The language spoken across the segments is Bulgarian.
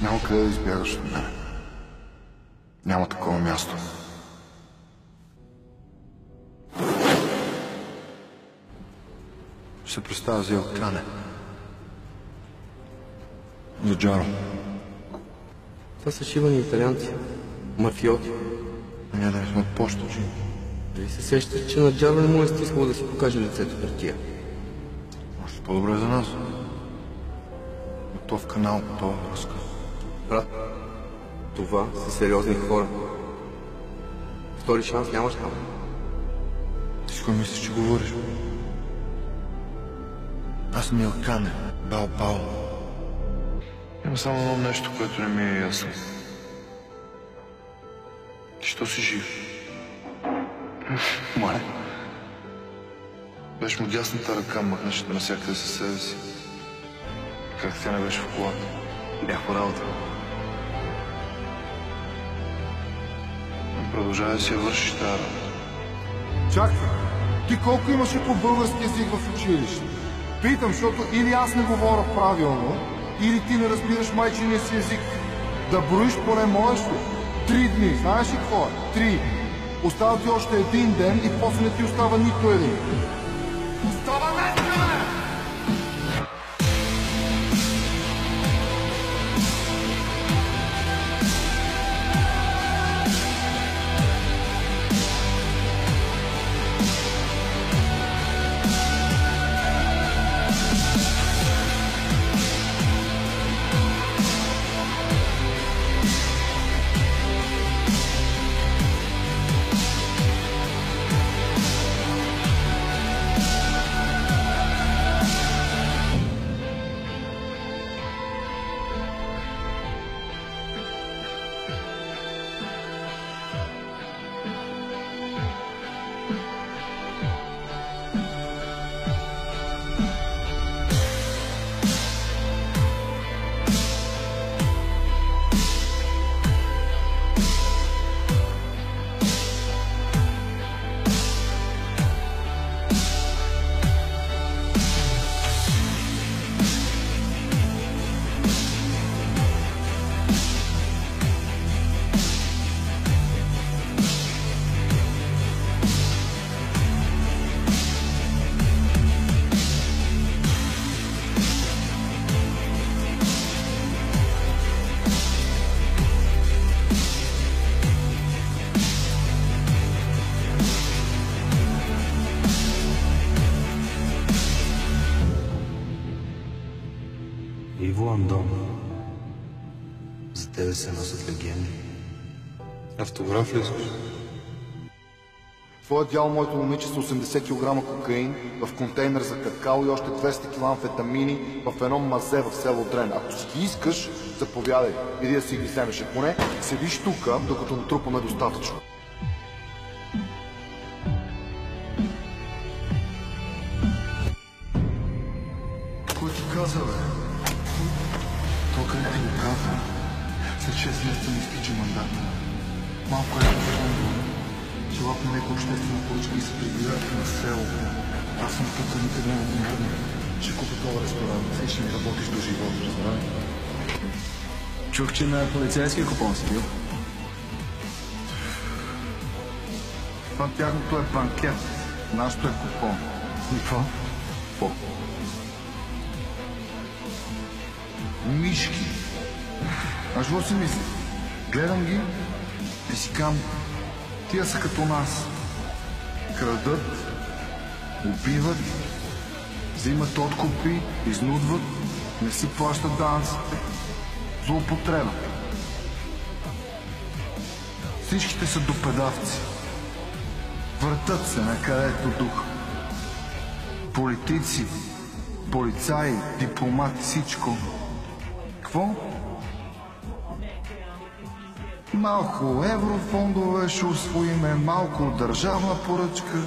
Няма къде да избягаш от мене. Няма такова място. Ще се представя за Елкане. За Джаро. Това са шивани италианци. Мафиоти. Ние да сме почточи. Дали се сещаш, че на Джаро не му е стискало да си покаже лицето пред тия? Още по-добре за нас. Готов канал, готова връзка. Брат, това са сериозни хора. Втори шанс нямаш там. Ти с кой мислиш, че говориш? Аз съм Елкане, Бао. Има само едно нещо, което не ми е ясно. Ти що си жив? Мале. Беше му дясната ръка, махнеш навсякъде със себе си. Как тя не беше в колата? Бях по работа. Продължавай да си я вършиш тази работа. Чакай, ти колко имаше по български език в училище? Питам, защото или аз не говоря правилно, или ти не разбираш майчиния си език. Да броиш поне можеш ли? 3 дни, знаеш ли какво е? 3. Остава ти още един ден и после не ти остава нито един. Остава нещо, бе! Иво Андон, за тебе се носят легенди. Автограф ли искаш? Твоят дял, моето момиче, са 80 кг кокаин в контейнер за какао и още 200 кг амфетамини в едно мазе в село Дрен. Ако си ги искаш, заповядай. Иди да си ги вземеш. Ако не, седиш тука, докато натрупаме достатъчно. Кой ти каза, бе? То къде ти го каза? След 6 месеца ми изтича мандат. Малко е фондове. Желап на леко обществена поръчка и се прибират на село. Аз съм тук, никъде не го мърна. Ще купя това ресторант и ще ми работиш до живота, разбрай. Чух, че на полицейския купон си бил. Това тяхното е банкет. Нашето е купон. И какво? По. Мишки. А какво си мисли? Гледам ги и си кам, тия са като нас. Крадат, убиват, взимат откупи, изнудват, не си плащат данъците. Злоупотреба. Всичките са допедавци. Въртат се накъдето дух. Политици, полицаи, дипломати, всичко. Какво? Малко еврофондове ще усвоиме, малко държавна поръчка,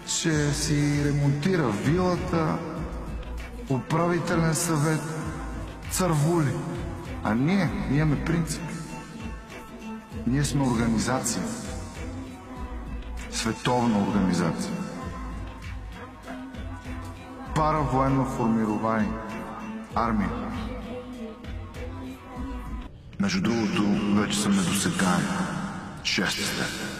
ще си ремонтира вилата, управителен съвет, цървули. А ние имаме принцип. Ние сме организация. Световна организация. Паравоенно формирование. Армия. Между другото, вече съм недосегаем. Чест сте.